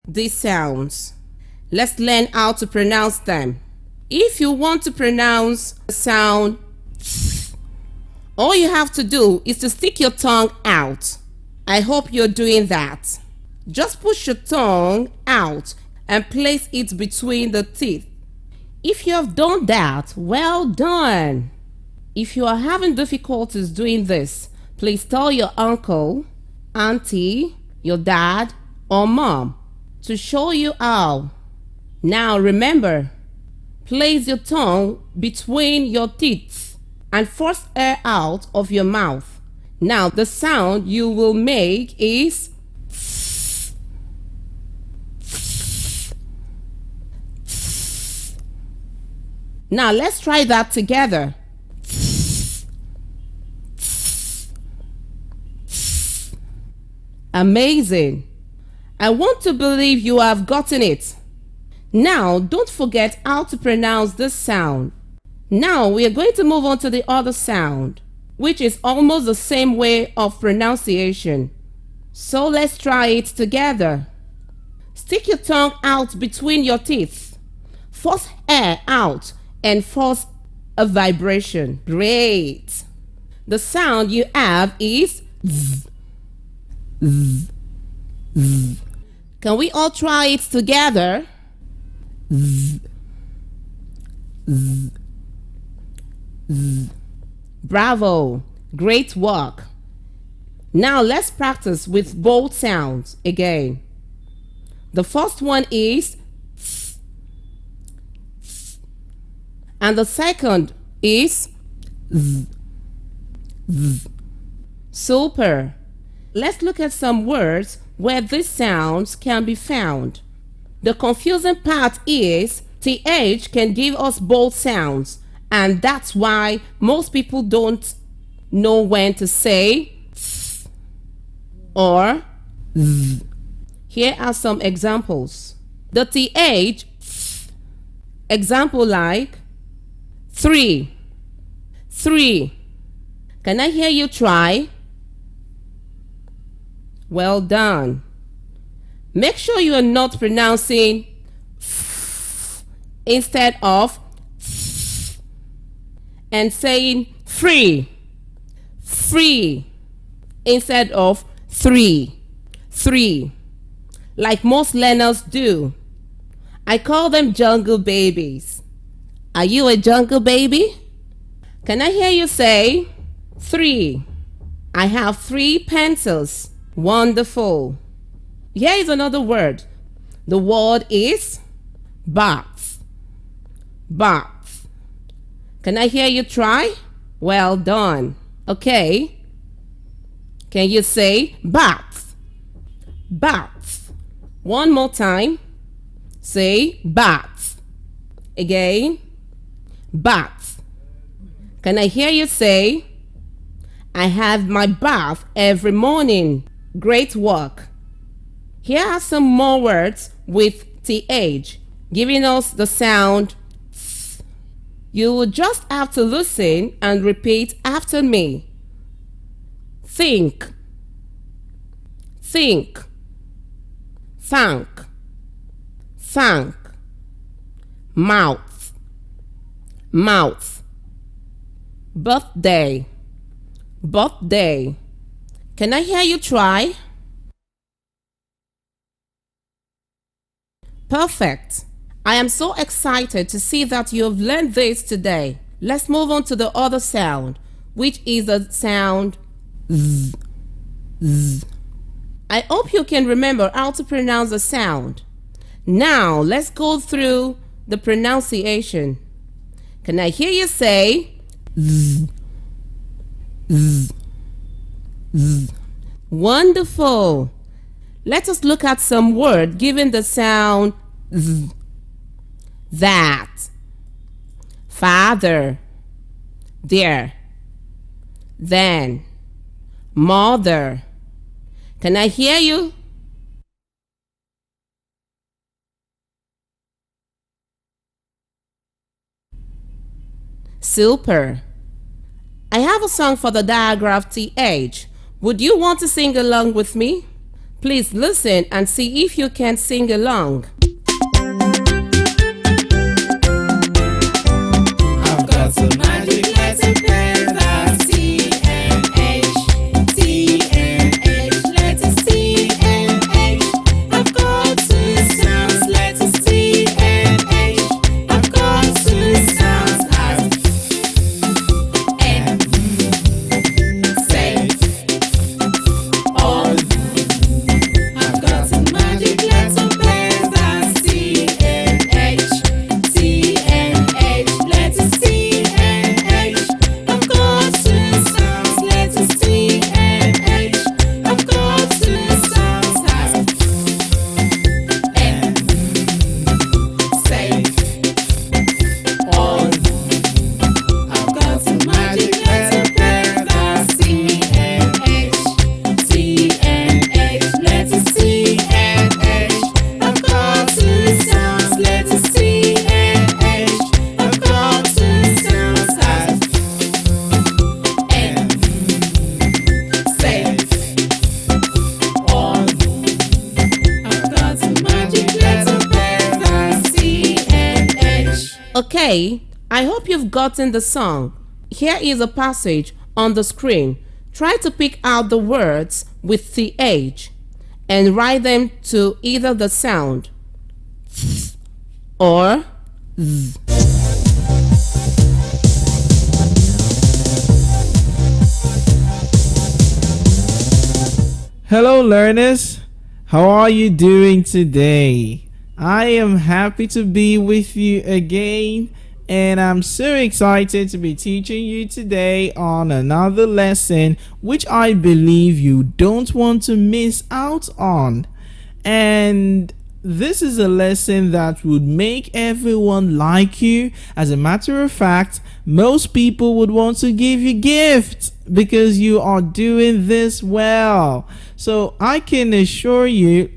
these sounds. Let's learn how to pronounce them. If you want to pronounce the sound th, all you have to do is to stick your tongue out. I hope you're doing that. Just push your tongue out and place it between the teeth. If you have done that, well done. If you are having difficulties doing this, please tell your uncle, auntie, your dad, or mom to show you how. Now remember, place your tongue between your teeth and force air out of your mouth. Now the sound you will make is now let's try that together. Amazing. I want to believe you have gotten it. Now don't forget how to pronounce this sound. Now we are going to move on to the other sound, which is almost the same way of pronunciation. So let's try it together. Stick your tongue out between your teeth. Force air out and force a vibration. Great. The sound you have is z, z, z. Can we all try it together? Z, z, z. Bravo. Great work. Now let's practice with both sounds again. The first one is th, th, and the second is z, z. Super. Let's look at some words where these sounds can be found. The confusing part is TH can give us both sounds, and that's why most people don't know when to say th or z. Here are some examples. The TH, th, example like 3, 3. Can I hear you try? Well done. Make sure you are not pronouncing f instead of th and saying free, free instead of 3, 3, like most learners do. I call them jungle babies. Are you a jungle baby? Can I hear you say 3? I have 3 pencils. Wonderful. Here is another word. The word is bath. Bath. Can I hear you try? Well done. Okay. Can you say bath? Bath. One more time. Say bath. Again. Bath. Can I hear you say, I have my bath every morning. Great work. Here are some more words with TH, giving us the sound th. You will just have to listen and repeat after me. Think, think, thank, thank, mouth, mouth, birthday, birthday. Can I hear you try? Perfect. I am so excited to see that you have learned this today. Let's move on to the other sound, which is the sound z, z. I hope you can remember how to pronounce the sound. Now let's go through the pronunciation. Can I hear you say z, z, z? Wonderful. Let us look at some word giving the sound z. That, father, there, then, mother. Can I hear you? Super. I have a song for the digraph TH. Would you want to sing along with me? Please listen and see if you can sing along. I've got a magic letter pair that's T and H, T and H, letters T and H. I've got two sounds, letters T and H. I've got two sounds as and safe. On. I've got a magic letter pair that's T and H, T and H, letters T and H. I've got two sounds, letters T and H. I've got two sounds as and safe. On. I've got a magic letter pair that's T and H, T and H, letters T and H. I've got two sounds, letters T and H. I've got two sounds as and safe. On. I've got a magic letter pair that's T and H. Okay, I hope you've gotten the song. Here is a passage on the screen. Try to pick out the words with the H and write them to either the sound th or z. Hello learners, how are you doing today? I am happy to be with you again, and I'm so excited to be teaching you today on another lesson which I believe you don't want to miss out on. And this is a lesson that would make everyone like you. As a matter of fact, most people would want to give you gifts because you are doing this well. So I can assure you,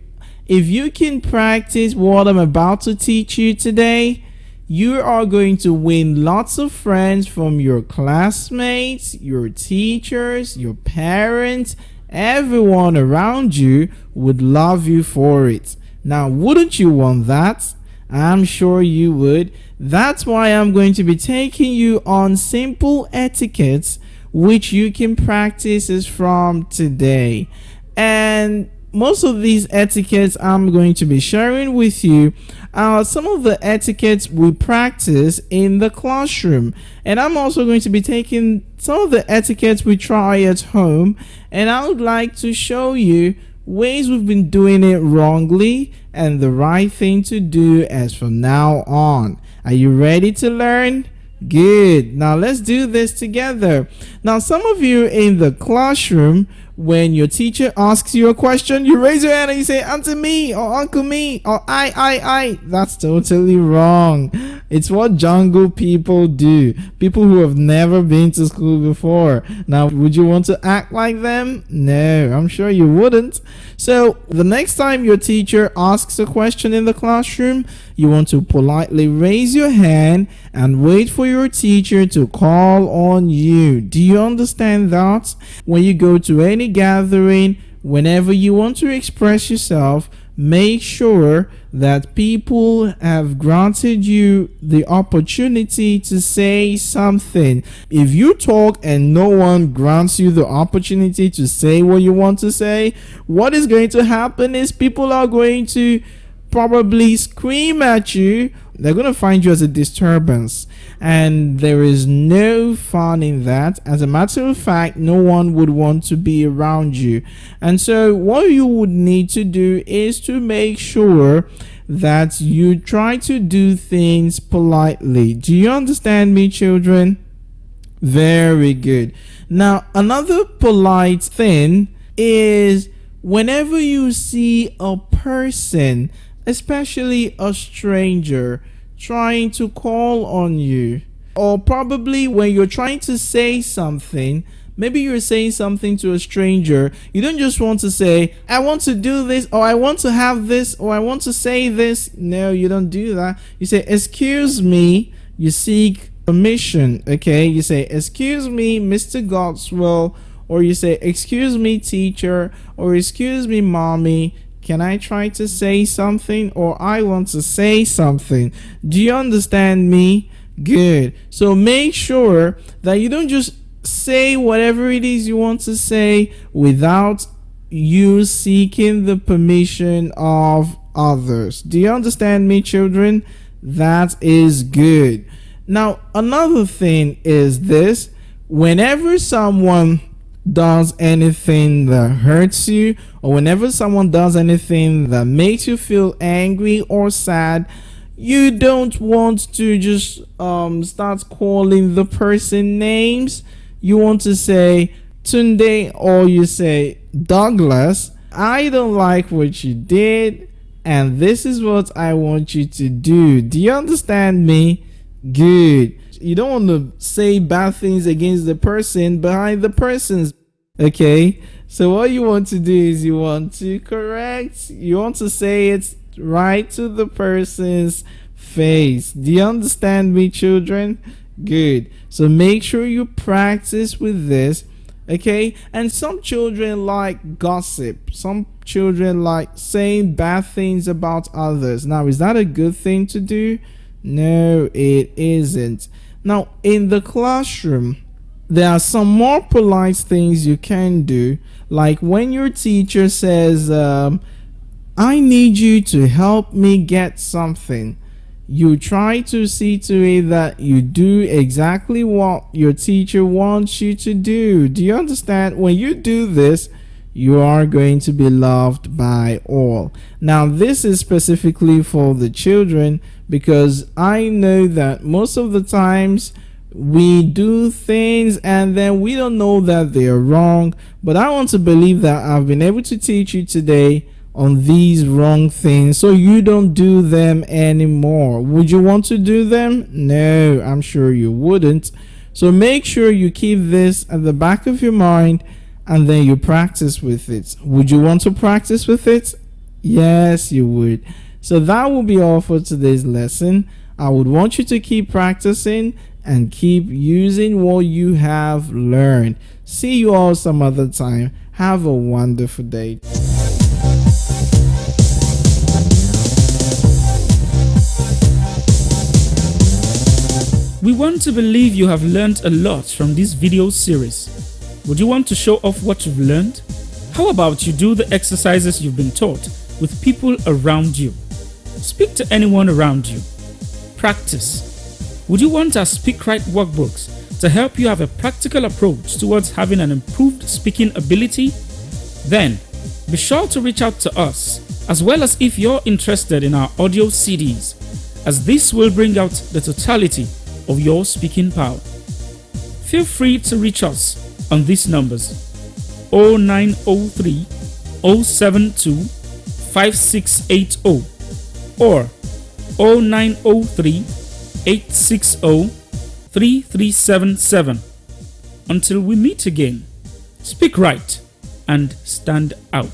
if you can practice what I'm about to teach you today, you are going to win lots of friends from your classmates, your teachers, your parents. Everyone around you would love you for it. Now, wouldn't you want that? I'm sure you would. That's why I'm going to be taking you on simple etiquettes which you can practice is from today. And most of these etiquettes I'm going to be sharing with you are some of the etiquettes we practice in the classroom. And I'm also going to be taking some of the etiquettes we try at home, and I would like to show you ways we've been doing it wrongly and the right thing to do as from now on. Are you ready to learn? Good. Now let's do this together. Now, some of you in the classroom, when your teacher asks you a question, you raise your hand and you say, Auntie me, or Uncle me, or I. That's totally wrong. It's what jungle people do. People who have never been to school before. Now, would you want to act like them? No, I'm sure you wouldn't. So the next time your teacher asks a question in the classroom, you want to politely raise your hand and wait for your teacher to call on you. Do you understand that? When you go to any gathering, whenever you want to express yourself, make sure that people have granted you the opportunity to say something. If you talk and no one grants you the opportunity to say what you want to say, what is going to happen is people are going to probably scream at you. They're going to find you as a disturbance, and there is no fun in that. As a matter of fact, no one would want to be around you. And so what you would need to do is to make sure that you try to do things politely. Do you understand me, children? Very good. Now, another polite thing is whenever you see a person, especially a stranger, trying to call on you, or probably when you're trying to say something, maybe you're saying something to a stranger, you don't just want to say, I want to do this, or I want to have this, or I want to say this. No, you don't do that. You say, excuse me. You seek permission. Okay, you say, excuse me, Mr. Godswell, or you say, excuse me, teacher, or excuse me, mommy, can I try to say something? Or I want to say something. Do you understand me? Good. So make sure that you don't just say whatever it is you want to say without you seeking the permission of others. Do you understand me, children? That is good. Now, another thing is this: whenever someone does anything that hurts you, or whenever someone does anything that makes you feel angry or sad, you don't want to just start calling the person names. You want to say, Tunde, or you say, Douglas, I don't like what you did, and this is what I want you to do. Do you understand me? Good. You don't want to say bad things against the person behind the person's. Okay, so what you want to do is you want to correct, you want to say it right to the person's face. Do you understand me, children? Good. So make sure you practice with this. Okay, and some children like gossip, some children like saying bad things about others. Now, is that a good thing to do? No, it isn't. Now, in the classroom, there are some more polite things you can do, like when your teacher says, I need you to help me get something. You try to see to it that you do exactly what your teacher wants you to do. Do you understand? When you do this, you are going to be loved by all. Now, this is specifically for the children, because I know that most of the times we do things and then we don't know that they are wrong. But I want to believe that I've been able to teach you today on these wrong things so you don't do them anymore. Would you want to do them? No, I'm sure you wouldn't. So make sure you keep this at the back of your mind and then you practice with it. Would you want to practice with it? Yes, you would. So that will be all for today's lesson. I would want you to keep practicing and keep using what you have learned. See you all some other time. Have a wonderful day. We want to believe you have learned a lot from this video series. Would you want to show off what you've learned? How about you do the exercises you've been taught with people around you? Speak to anyone around you. Practice. Would you want our Speak Right workbooks to help you have a practical approach towards having an improved speaking ability? Then, be sure to reach out to us, as well as if you're interested in our audio CDs, as this will bring out the totality of your speaking power. Feel free to reach us on these numbers: 0903 072 5680 or 0903 860 3377. Until we meet again, speak right and stand out.